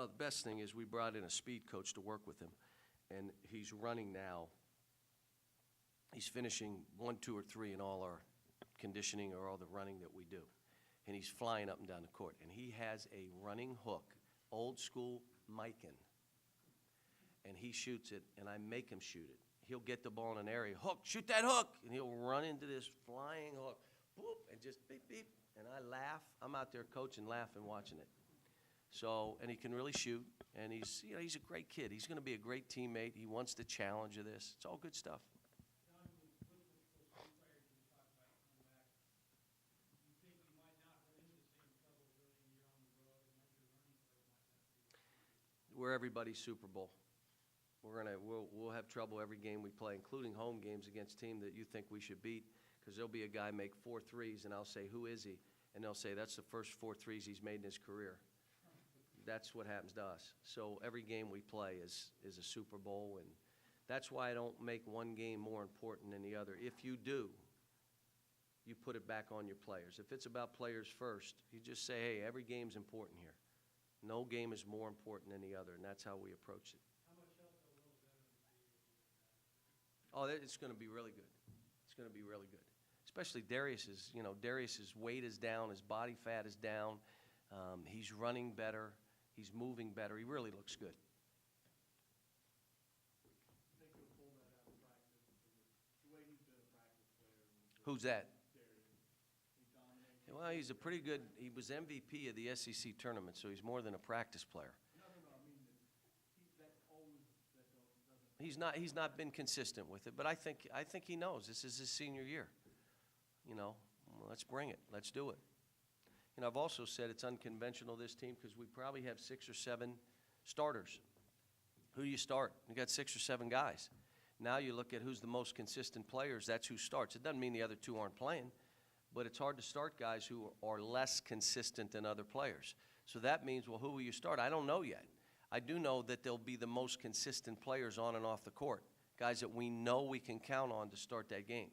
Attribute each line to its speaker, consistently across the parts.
Speaker 1: Well, the best thing is we brought in a speed coach to work with him, and he's running now. He's finishing 1, 2, or 3 in all our conditioning or all the running that we do. And he's flying up and down the court. And he has a running hook, old school Mikan. And he shoots it, and I make him shoot it. He'll get the ball in an area, hook, shoot that hook, and he'll run into this flying hook, boop, and just beep, beep. And I laugh. I'm out there coaching, laughing, watching it. So, and he can really shoot, and he's a great kid. He's going to be a great teammate. He wants the challenge of this. It's all good stuff. We're everybody's Super Bowl. We'll have trouble every game we play, including home games against team that you think we should beat, because there'll be a guy make 4 threes, and I'll say, who is he? And they'll say, that's the first 4 threes he's made in his career. That's what happens to us. So every game we play is a Super Bowl, and that's why I don't make one game more important than the other. If you do, you put it back on your players. If it's about players first, you just say, hey, every game's important here. No game is more important than the other, and that's how we approach it. Oh, it's going to be really good. It's going to be really good. Especially Darius's weight is down, his body fat is down. He's running better. He's moving better. He really looks good. Who's that? Well, he's a pretty good, he was MVP of the SEC tournament, so he's more than a practice player. He's not been consistent with it, but I think he knows this is his senior year. Let's bring it. Let's do it. I've also said it's unconventional, this team, because we probably have 6 or 7 starters. Who do you start? You got 6 or 7 guys. Now you look at who's the most consistent players, that's who starts. It doesn't mean the other 2 aren't playing, but it's hard to start guys who are less consistent than other players. So that means, well, who will you start? I don't know yet. I do know that they'll be the most consistent players on and off the court, guys that we know we can count on to start that game.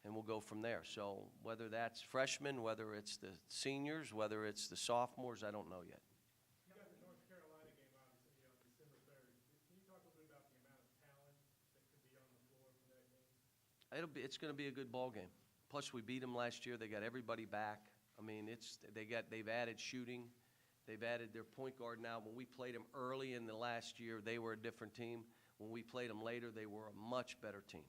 Speaker 1: And we'll go from there. So whether that's freshmen, whether it's the seniors, whether it's the sophomores, I don't know yet.
Speaker 2: You got the North Carolina game, obviously, on December 3rd. Can you talk a little bit about the amount of talent that could be on the floor for that game?
Speaker 1: It's going to be a good ball game. Plus, we beat them last year. They got everybody back. I mean, they've added shooting. They've added their point guard now. When we played them early in the last year, they were a different team. When we played them later, they were a much better team.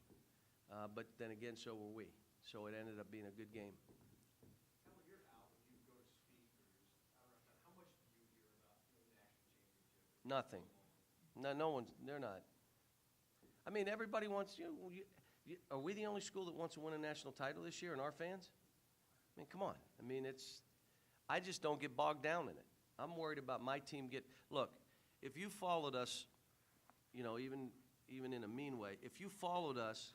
Speaker 1: But then again, so were we. So it ended up being a good game.
Speaker 3: How you're out when you go to speak or just out around town, how much do you hear about the national championship?
Speaker 1: Nothing. No one's. They're not. I mean, everybody wants. Are we the only school that wants to win a national title this year, and our fans? I mean, come on. I mean, I just don't get bogged down in it. I'm worried about my team look, if you followed us, even in a mean way, if you followed us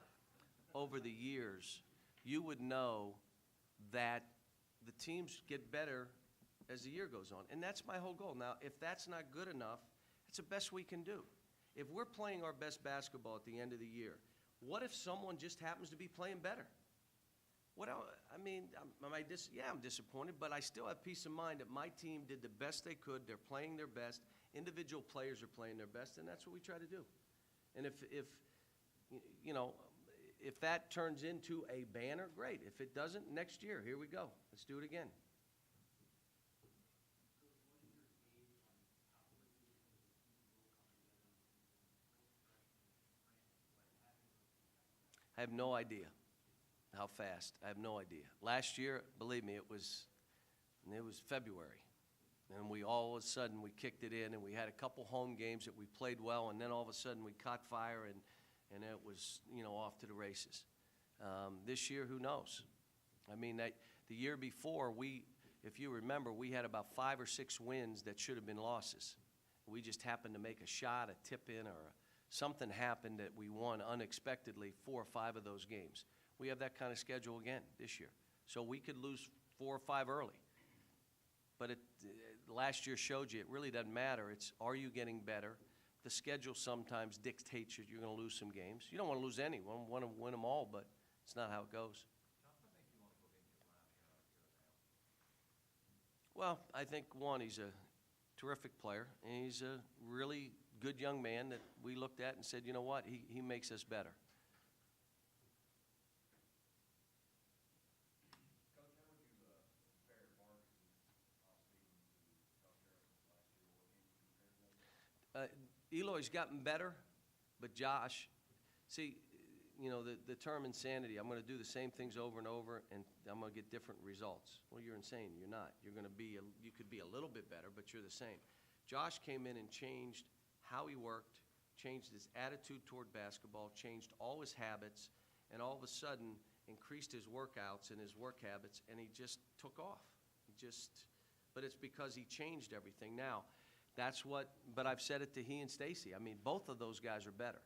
Speaker 1: over the years, you would know that the teams get better as the year goes on. And that's my whole goal. Now, if that's not good enough, it's the best we can do. If we're playing our best basketball at the end of the year, what if someone just happens to be playing better? What else? I mean, I'm disappointed, but I still have peace of mind that my team did the best they could. They're playing their best. Individual players are playing their best, and that's what we try to do. And if that turns into a banner, great. If it doesn't, next year, here we go. Let's do it again. I have no idea how fast. I have no idea. Last year, believe me, it was February. And we all of a sudden, we kicked it in, and we had a couple home games that we played well, and then all of a sudden we caught fire, and it was, off to the races. This year, who knows? I mean, the year before, if you remember, we had about 5 or 6 wins that should have been losses. We just happened to make a shot, a tip-in, or something happened that we won unexpectedly 4 or 5 of those games. We have that kind of schedule again this year. So we could lose 4 or 5 early. But last year showed you it really doesn't matter. It's, are you getting better? The schedule sometimes dictates you're going to lose some games. You don't want to lose any. You want to win them all, but it's not how it goes. Well, I think, one, he's a terrific player, and he's a really good young man that we looked at and said, you know what, he makes us better.
Speaker 3: Coach, how would you compare Marcus Speed to Coach Harrison's last year? What can you compare them?
Speaker 1: Eloy's gotten better, but Josh, see, you know, the term insanity, I'm going to do the same things over and over, and I'm going to get different results. Well, you're insane. You're not. You're going to be, you could be a little bit better, but you're the same. Josh came in and changed how he worked, changed his attitude toward basketball, changed all his habits, and all of a sudden increased his workouts and his work habits, and he just took off. But it's because he changed everything. Now, that's what, but I've said it to he and Stacy. I mean, both of those guys are better.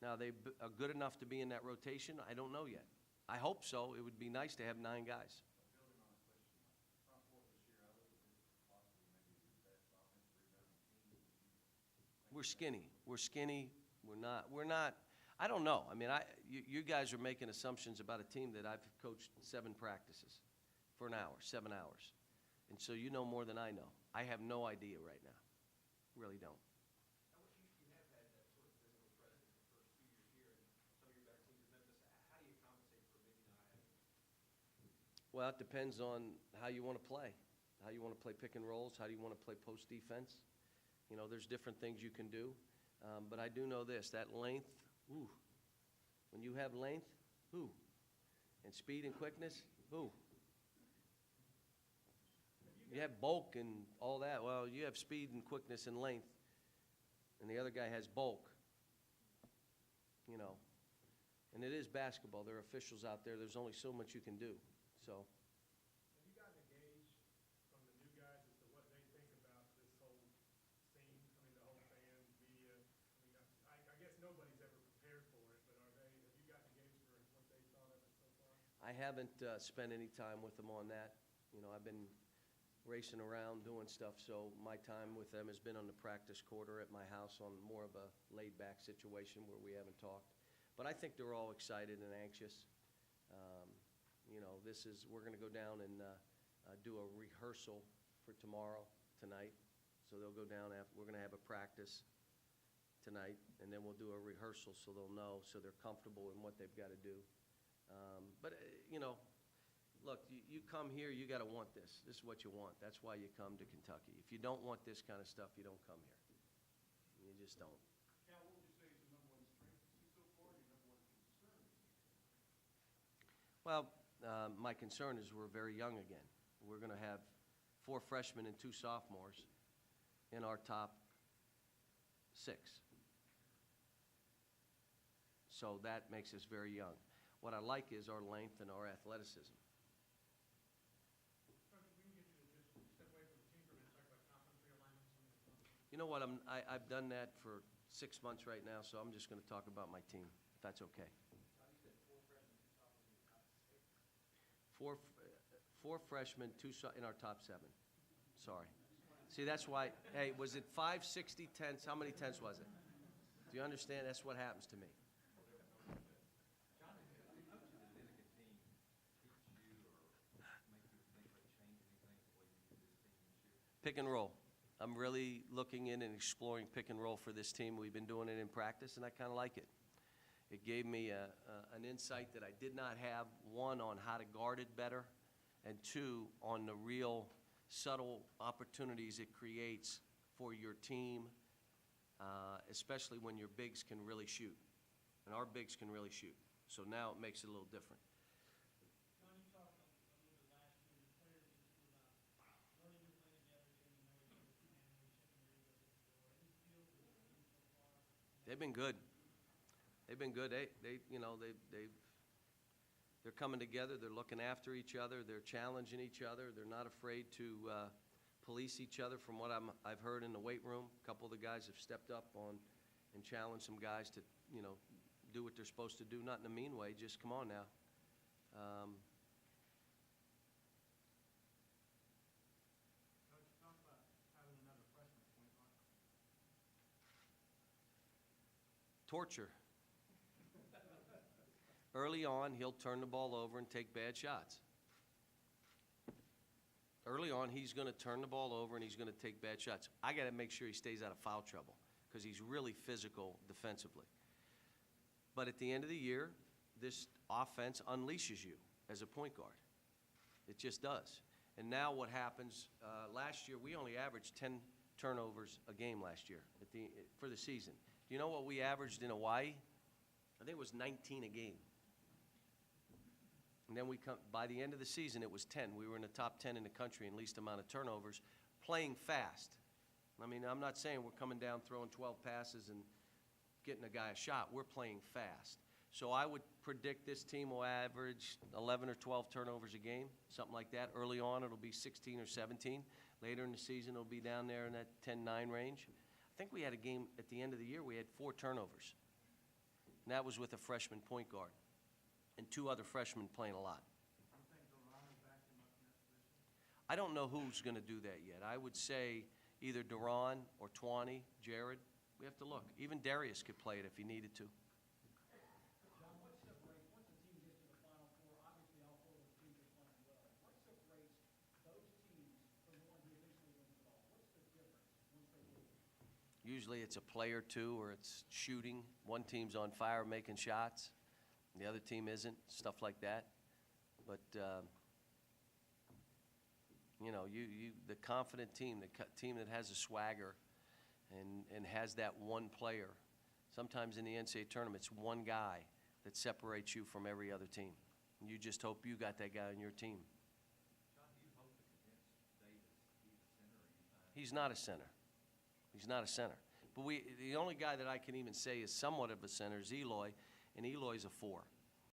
Speaker 1: Now, they are good enough to be in that rotation? I don't know yet. I hope so. It would be nice to have 9 guys.
Speaker 3: Building on the question, front court this year, I look at this as possibly maybe the best offensive rebounding team.
Speaker 1: We're skinny. We're skinny. We're not, I don't know. I mean, you guys are making assumptions about a team that I've coached 7 practices for an hour, 7 hours. And so you know more than I know. I have no idea right now. Really don't.
Speaker 3: How much you have had that sort of physical presence the first 2 years here, and some of your better teams in Memphis. How do you compensate for maybe not having it?
Speaker 1: Well, it depends on how you want to play. How you want to play pick and rolls. How do you want to play post defense? You know, there's different things you can do. But I do know this, that length, ooh. When you have length, ooh. And speed and quickness, ooh. You have bulk and all that. Well, you have speed and quickness and length, and the other guy has bulk. You know, and it is basketball. There are officials out there. There's only so much you can do. So.
Speaker 2: Have you gotten a gauge from the new guys as to what they think about this whole scene? I mean, the whole fans, media. I mean, I guess nobody's ever prepared for it, but have you gotten a gauge for what they thought of it so far?
Speaker 1: I haven't spent any time with them on that. You know, I've been racing around doing stuff, so my time with them has been on the practice court or at my house on more of a laid-back situation where we haven't talked. But I think they're all excited and anxious. You know, we're going to go down and do a rehearsal for tonight. So they'll go down after, we're going to have a practice tonight, and then we'll do a rehearsal so they'll know, so they're comfortable in what they've got to do. You know, look, you come here, you got to want this. This is what you want. That's why you come to Kentucky. If you don't want this kind of stuff, you don't come here. You just don't.
Speaker 3: Cal, what would you say is the number one strength you see so far, and your number one concern?
Speaker 1: Well, my concern is we're very young again. We're going to have 4 freshmen and 2 sophomores in our top 6. So that makes us very young. What I like is our length and our athleticism.
Speaker 2: Coach, if we can get you to just step away from the team for a minute, talk about conference realignment, some of the stuff.
Speaker 1: You know what? I've done that for 6 months right now, so I'm just going to talk about my team, if that's okay. Four freshmen, 2 in our top 7. Sorry. See, that's why, hey, was it 560 tenths? How many tenths was it? Do you understand? That's what happens to me. Pick and roll. I'm really looking in and exploring pick and roll for this team. We've been doing it in practice, and I kind of like it. It gave me an insight that I did not have, 1, on how to guard it better, and 2, on the real subtle opportunities it creates for your team, especially when your bigs can really shoot. And our bigs can really shoot. So now it makes it a little different.
Speaker 2: John, you talked a little bit last year, the players and you about learning to play together, getting to know each other's family, checking their egos at the door. Any feel for the team so far?
Speaker 1: They've been good. They've been good. You know, they're coming together. They're looking after each other. They're challenging each other. They're not afraid to police each other. From what I've heard in the weight room, a couple of the guys have stepped up on and challenged some guys to, you know, do what they're supposed to do. Not in a mean way. Just come on now.
Speaker 2: Coach, talk about having another freshman point guard.
Speaker 1: Torture. Early on, he'll turn the ball over and take bad shots. early on, he's going to turn the ball over and he's going to take bad shots. I got to make sure he stays out of foul trouble because he's really physical defensively. But at the end of the year, this offense unleashes you as a point guard. It just does. And now what happens, last year, we only averaged 10 turnovers a game last year for the season. Do you know what we averaged in Hawaii? I think it was 19 a game. And then by the end of the season, it was 10. We were in the top 10 in the country in least amount of turnovers, playing fast. I mean, I'm not saying we're coming down throwing 12 passes and getting a guy a shot. We're playing fast. So I would predict this team will average 11 or 12 turnovers a game, something like that. Early on, it'll be 16 or 17. Later in the season, it'll be down there in that 10-9 range. I think we had a game at the end of the year, we had 4 turnovers. And that was with a freshman point guard and 2 other freshmen playing a lot. I don't know who's going to do that yet. I would say either Duran or Tawny, Jared. We have to look. Even Darius could play it if he needed to.
Speaker 4: John, what separates, once a team gets to the Final Four, obviously all 4 of those teams are playing well. What separates those teams from the one who eventually wins it all? What's the difference once they get it?
Speaker 1: Usually it's a play or two or it's shooting. One team's on fire making shots. The other team isn't, stuff like that. But, you know, the confident team, the team that has a swagger and has that one player. Sometimes in the NCAA tournament, it's one guy that separates you from every other team. You just hope you got that guy on your team.
Speaker 3: John, do you hope to convince Davis he's a center anytime?
Speaker 1: He's not a center. He's not a center. But the only guy that I can even say is somewhat of a center is Eloy, and Eloy's a 4.